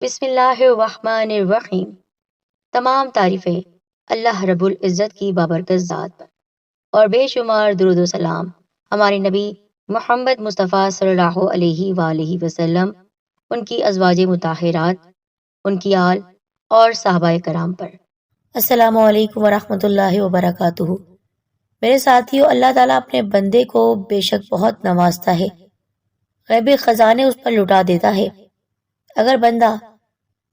بسم اللہ الرحمن الرحیم۔ تمام تعریفیں اللہ رب العزت کی بابرکت ذات پر اور بے شمار درود و سلام ہمارے نبی محمد مصطفیٰ صلی اللہ علیہ وآلہ وسلم، ان کی ازواج مطہرات، ان کی آل اور صحابہ کرام پر۔ السلام علیکم ورحمۃ اللہ وبرکاتہ۔ میرے ساتھیوں، اللہ تعالیٰ اپنے بندے کو بے شک بہت نوازتا ہے، غیبی خزانے اس پر لٹا دیتا ہے اگر بندہ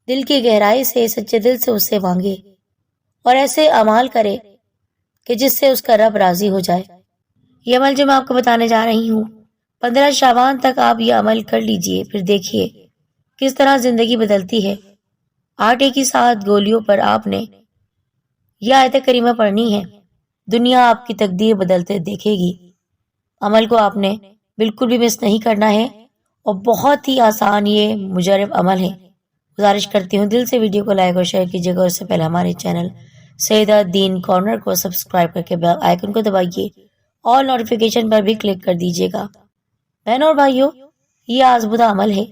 دل کی گہرائی سے سچے دل سے اس سے مانگے اور ایسے اعمال کرے کہ جس سے اس کا رب راضی ہو جائے۔ یہ عمل جو میں آپ کو بتانے جا رہی ہوں، 15 شعبان تک آپ یہ عمل کر لیجئے، پھر دیکھیے کس طرح زندگی بدلتی ہے۔ آٹے کی 7 گولیوں پر آپ نے یہ آیت کریمہ پڑھنی ہے، دنیا آپ کی تقدیر بدلتے دیکھے گی۔ عمل کو آپ نے بالکل بھی مس نہیں کرنا ہے اور بہت ہی آسان یہ مجرب عمل ہے۔ گزارش کرتی ہوں دل سے ویڈیو کو لائک اور شیئر کیجیے گا، اور اس سے پہلے ہمارے چینل سیدہ دین کارنر کو سبسکرائب کر کے بیل آئیکن کو دبائیے اور نوٹیفیکیشن پر بھی کلک کر دیجیے گا۔ بہنوں اور بھائیوں، یہ آزمودہ عمل ہے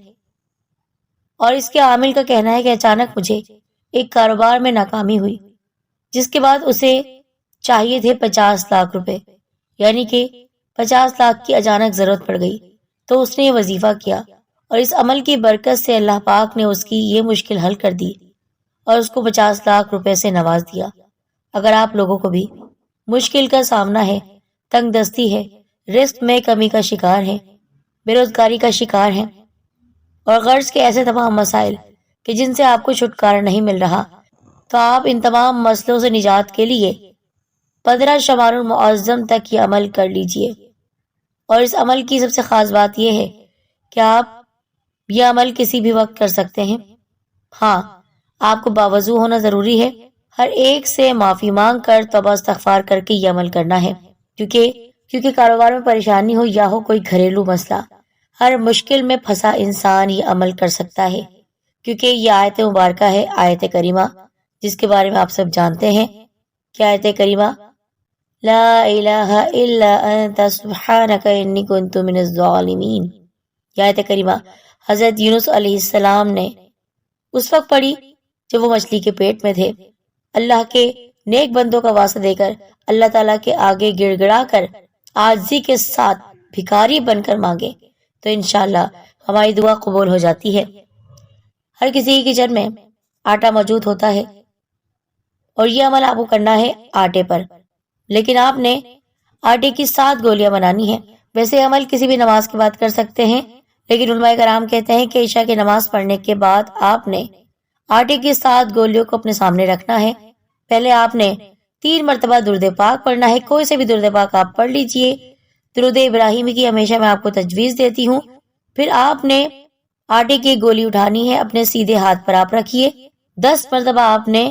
اور اس کے عامل کا کہنا ہے کہ اچانک مجھے ایک کاروبار میں ناکامی ہوئی، جس کے بعد اسے چاہیے تھے 50 لاکھ روپے، یعنی کہ 50 لاکھ کی اچانک ضرورت پڑ گئی۔ تو اس نے یہ وظیفہ کیا اور اس عمل کی برکت سے اللہ پاک نے اس کی یہ مشکل حل کر دی اور اس کو 50 لاکھ روپے سے نواز دیا۔ اگر آپ لوگوں کو بھی مشکل کا سامنا ہے، تنگ دستی ہے، رزق میں کمی کا شکار ہے، بے روزگاری کا شکار ہے اور غرض کے ایسے تمام مسائل کہ جن سے آپ کو چھٹکارا نہیں مل رہا، تو آپ ان تمام مسئلوں سے نجات کے لیے 15 شعبان المعظم تک یہ عمل کر لیجئے۔ اور اس عمل کی سب سے خاص بات یہ ہے کہ آپ یہ عمل کسی بھی وقت کر سکتے ہیں۔ ہاں، آپ کو باوضو ہونا ضروری ہے، ہر ایک سے معافی مانگ کر توبہ استغفار کر کے یہ عمل کرنا ہے، کیونکہ کاروبار میں پریشانی ہو یا ہو کوئی گھریلو مسئلہ، ہر مشکل میں پھنسا انسان یہ عمل کر سکتا ہے، کیونکہ یہ آیت مبارکہ ہے، آیت کریمہ، جس کے بارے میں آپ سب جانتے ہیں کہ آیت کریمہ لا الہ الا انت سبحانک انی کنت من الظالمین۔ یہ آیت کریمہ حضرت یونس علیہ السلام نے اس وقت پڑھی جب وہ مچھلی کے پیٹ میں تھے۔ اللہ کے نیک بندوں کا واسطہ دے کر اللہ تعالیٰ کے آگے گڑ گڑا کر عاجزی کے ساتھ بھکاری بن کر مانگے تو انشاءاللہ ہماری دعا قبول ہو جاتی ہے۔ ہر کسی کی کچن میں آٹا موجود ہوتا ہے اور یہ عمل آپ کو کرنا ہے آٹے پر، لیکن آپ نے آٹے کی 7 گولیاں بنانی ہیں۔ ویسے عمل کسی بھی نماز کے بعد کر سکتے ہیں، لیکن علماء کرام کہتے ہیں کہ عشاء کی نماز پڑھنے کے بعد آپ نے آٹے کی 7 گولیوں کو اپنے سامنے رکھنا ہے۔ پہلے آپ نے 3 مرتبہ درود پاک پڑھنا ہے، کوئی سے بھی درود پاک آپ پڑھ لیجئے۔ درود ابراہیمی کی ہمیشہ میں آپ کو تجویز دیتی ہوں۔ پھر آپ نے آٹے کی گولی اٹھانی ہے، اپنے سیدھے ہاتھ پر آپ رکھیے، 10 مرتبہ آپ نے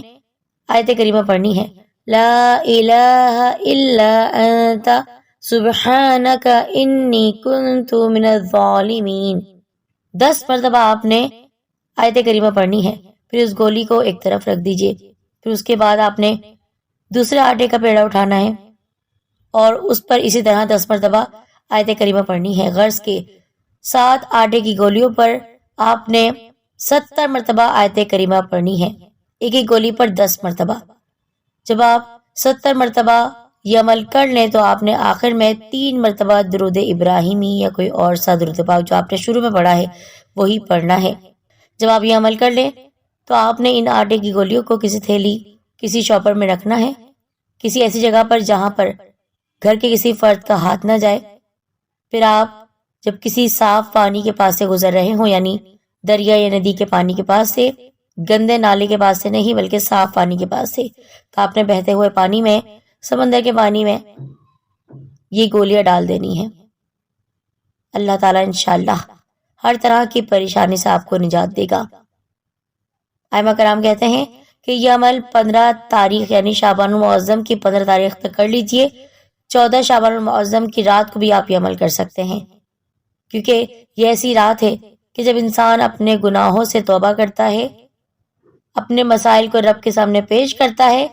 آیت کریمہ پڑھنی ہے، لا الہ الا انت سبحانک انی کنت من الظالمین۔ 10 مرتبہ آپ نے آیت کریمہ پڑھنی ہے، پھر اس گولی کو ایک طرف رکھ دیجئے۔ پھر اس کے بعد آپ نے دوسرے آٹے کا پیڑا اٹھانا ہے اور اس پر اسی طرح 10 مرتبہ آیت کریمہ پڑھنی ہے۔ غرض کے 7 آٹے کی گولیوں پر آپ نے 70 مرتبہ آیت کریمہ پڑھنی ہے، ایک ایک گولی پر 10 مرتبہ۔ جب آپ 70 مرتبہ یہ عمل کر لیں تو آپ نے آخر میں 3 مرتبہ درود ابراہیمی یا کوئی اور سا درود پاک جو آپ نے شروع میں پڑھا ہے وہی پڑھنا ہے۔ جب آپ یہ عمل کر لیں تو آپ نے ان آٹے کی گولیوں کو کسی تھیلی، کسی شاپر میں رکھنا ہے، کسی ایسی جگہ پر جہاں پر گھر کے کسی فرد کا ہاتھ نہ جائے۔ پھر آپ جب کسی صاف پانی کے پاس سے گزر رہے ہوں، یعنی دریا یا ندی کے پانی کے پاس سے، گندے نالے کے پاس سے نہیں بلکہ صاف پانی کے پاس سے، تو آپ نے بہتے ہوئے پانی میں، سمندر کے پانی میں یہ گولیاں ڈال دینی ہیں۔ اللہ تعالیٰ انشاءاللہ ہر طرح کی پریشانی سے آپ کو نجات دے گا۔ ائمہ کرام کہتے ہیں کہ یہ عمل 15 تاریخ یعنی شعبان المعظم کی 15 تاریخ تک کر لیجئے۔ 14 شعبان المعظم کی رات کو بھی آپ یہ عمل کر سکتے ہیں، کیونکہ یہ ایسی رات ہے کہ جب انسان اپنے گناہوں سے توبہ کرتا ہے، اپنے مسائل کو رب کے سامنے پیش کرتا ہے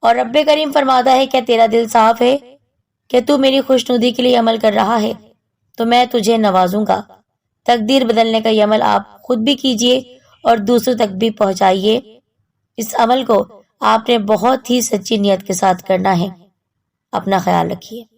اور رب کریم فرماتا ہے کیا تیرا دل صاف ہے، کہ تو میری خوشنودی کے لیے عمل کر رہا ہے تو میں تجھے نوازوں گا۔ تقدیر بدلنے کا یہ عمل آپ خود بھی کیجئے اور دوسروں تک بھی پہنچائیے۔ اس عمل کو آپ نے بہت ہی سچی نیت کے ساتھ کرنا ہے۔ اپنا خیال رکھیے۔